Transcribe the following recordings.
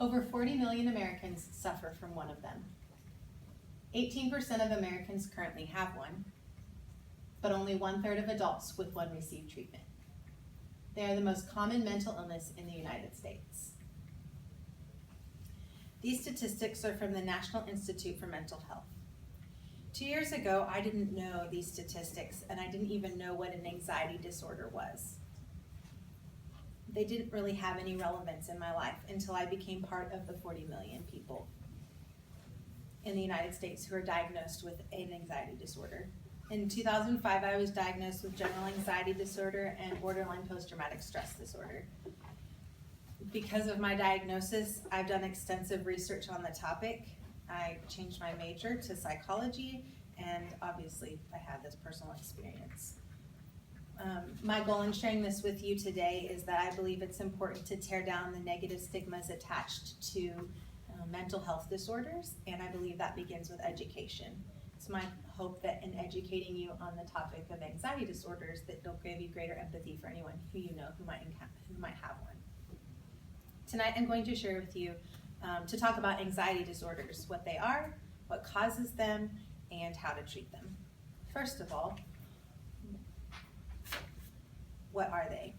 Over 40 million Americans suffer from one of them. 18% of Americans currently have one, but only 1/3 of adults with one receive treatment. They are the most common mental illness in the United States. These statistics are from the National Institute for Mental Health. 2 years ago, I didn't know these statistics, and I didn't even know what an anxiety disorder was. They didn't really have any relevance in my life until I became part of the 40 million people in the United States who are diagnosed with an anxiety disorder. In 2005, I was diagnosed with general anxiety disorder and borderline post-traumatic stress disorder. Because of my diagnosis, I've done extensive research on the topic. I changed my major to psychology, and obviously I had this personal experience. My goal in sharing this with you today is that I believe it's important to tear down the negative stigmas attached to mental health disorders, and I believe that begins with education. It's my hope that in educating you on the topic of anxiety disorders, that it'll give you greater empathy for anyone who you know who might have one. Tonight I'm going to share with you to talk about anxiety disorders, what they are, what causes them, and how to treat them. First of all, what are they?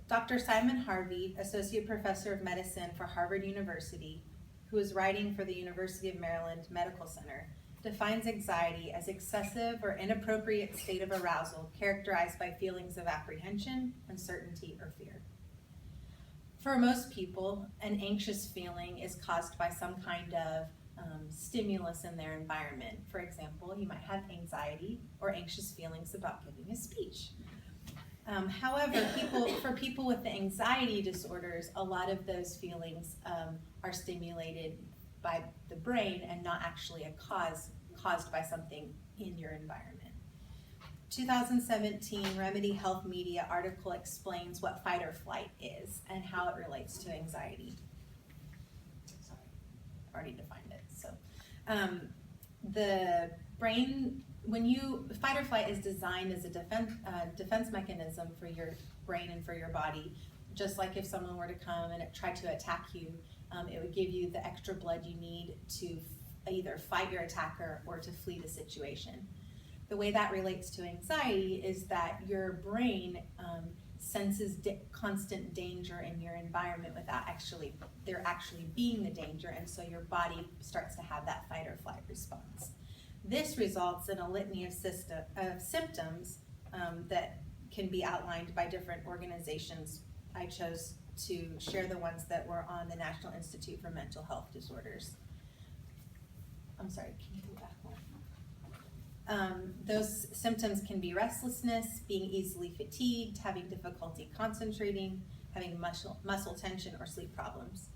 Dr. Simon Harvey, Associate Professor of Medicine for Harvard University, who is writing for the University of Maryland Medical Center, defines anxiety as excessive or inappropriate state of arousal characterized by feelings of apprehension, uncertainty, or fear. For most people, an anxious feeling is caused by some kind of stimulus in their environment. For example, you might have anxiety or anxious feelings about giving a speech. However, for people with the anxiety disorders, a lot of those feelings are stimulated by the brain and not actually caused by something in your environment. 2017 Remedy Health Media article explains what fight or flight is and how it relates to anxiety. Sorry, I've already defined it. So, the brain, fight or flight is designed as a defense mechanism for your brain and for your body. Just like if someone were to come and try to attack you, it would give you the extra blood you need to either fight your attacker or to flee the situation. The way that relates to anxiety is that your brain senses constant danger in your environment without there actually being the danger, and so your body starts to have that fight or flight response. This results in a litany of symptoms that can be outlined by different organizations. I chose to share the ones that were on the National Institute for Mental Health Disorders. I'm sorry, can you go back one? Those symptoms can be restlessness, being easily fatigued, having difficulty concentrating, having muscle tension, or sleep problems.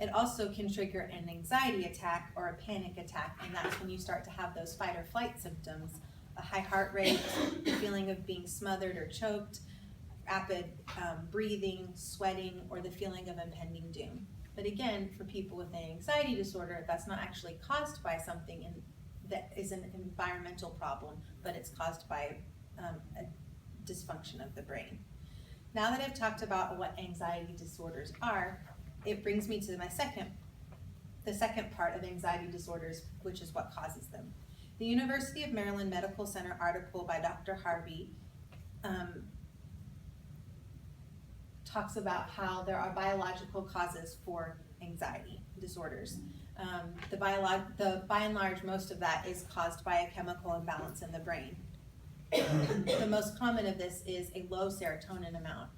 It also can trigger an anxiety attack or a panic attack, and that's when you start to have those fight or flight symptoms, a high heart rate, the feeling of being smothered or choked, rapid breathing, sweating, or the feeling of impending doom. But again, for people with an anxiety disorder, that's not actually caused by something that is an environmental problem, but it's caused by a dysfunction of the brain. Now that I've talked about what anxiety disorders are, it brings me to the second part of anxiety disorders, which is what causes them. The University of Maryland Medical Center article by Dr. Harvey talks about how there are biological causes for anxiety disorders. By and large, most of that is caused by a chemical imbalance in the brain. The most common of this is a low serotonin amount.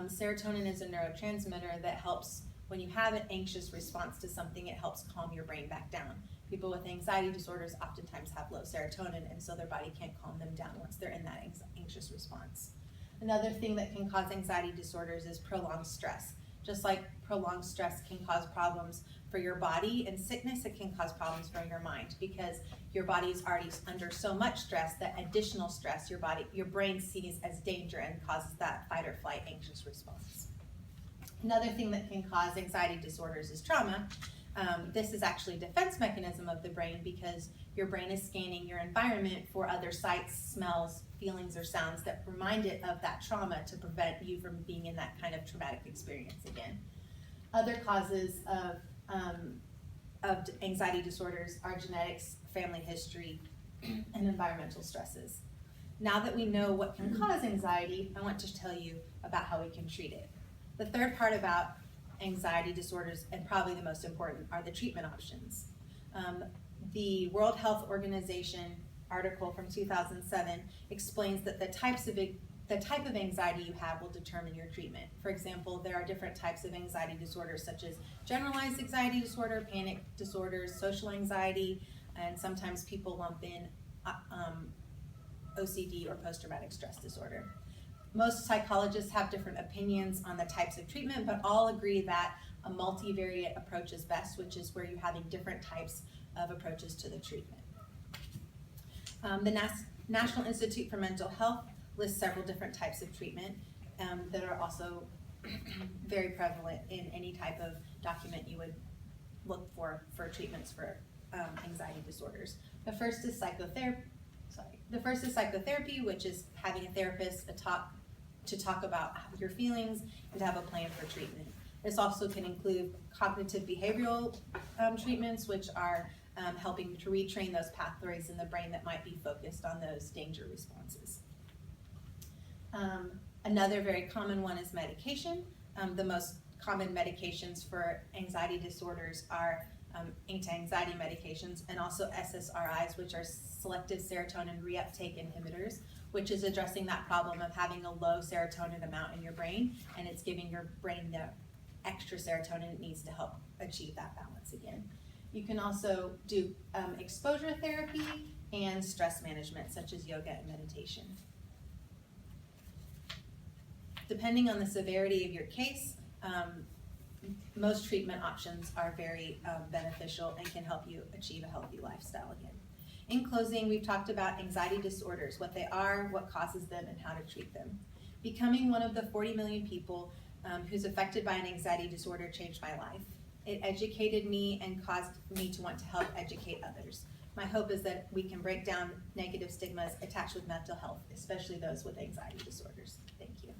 Serotonin is a neurotransmitter that helps, when you have an anxious response to something, it helps calm your brain back down. People with anxiety disorders oftentimes have low serotonin, and so their body can't calm them down once they're in that anxious response. Another thing that can cause anxiety disorders is prolonged stress. Just like prolonged stress can cause problems for your body and sickness, it can cause problems for your mind, because your body is already under so much stress that additional stress your brain sees as danger and causes that fight or flight anxious response. Another thing that can cause anxiety disorders is trauma. This is actually a defense mechanism of the brain, because your brain is scanning your environment for other sights, smells, feelings, or sounds that remind it of that trauma to prevent you from being in that kind of traumatic experience again. Other causes of anxiety disorders are genetics, family history, and environmental stresses. Now that we know what can cause anxiety, I want to tell you about how we can treat it. The third part about anxiety disorders, and probably the most important, are the treatment options. The World Health Organization article from 2007 explains that the type of anxiety you have will determine your treatment. For example, there are different types of anxiety disorders such as generalized anxiety disorder, panic disorders, social anxiety, and sometimes people lump in OCD or post-traumatic stress disorder. Most psychologists have different opinions on the types of treatment, but all agree that a multivariate approach is best, which is where you're having different types of approaches to the treatment. The National Institute for Mental Health lists several different types of treatment that are also very prevalent in any type of document you would look for treatments for anxiety disorders. The first is psychotherapy. Which is having a therapist to talk about your feelings and to have a plan for treatment. This also can include cognitive behavioral treatments, which are helping to retrain those pathways in the brain that might be focused on those danger responses. Another very common one is medication. The most common medications for anxiety disorders are anti-anxiety medications and also SSRIs, which are selective serotonin reuptake inhibitors, which is addressing that problem of having a low serotonin amount in your brain, and it's giving your brain the extra serotonin it needs to help achieve that balance again. You can also do exposure therapy and stress management, such as yoga and meditation. Depending on the severity of your case, most treatment options are very beneficial and can help you achieve a healthy lifestyle again. In closing, we've talked about anxiety disorders, what they are, what causes them, and how to treat them. Becoming one of the 40 million people who's affected by an anxiety disorder changed my life. It educated me and caused me to want to help educate others. My hope is that we can break down negative stigmas attached with mental health, especially those with anxiety disorders. Thank you.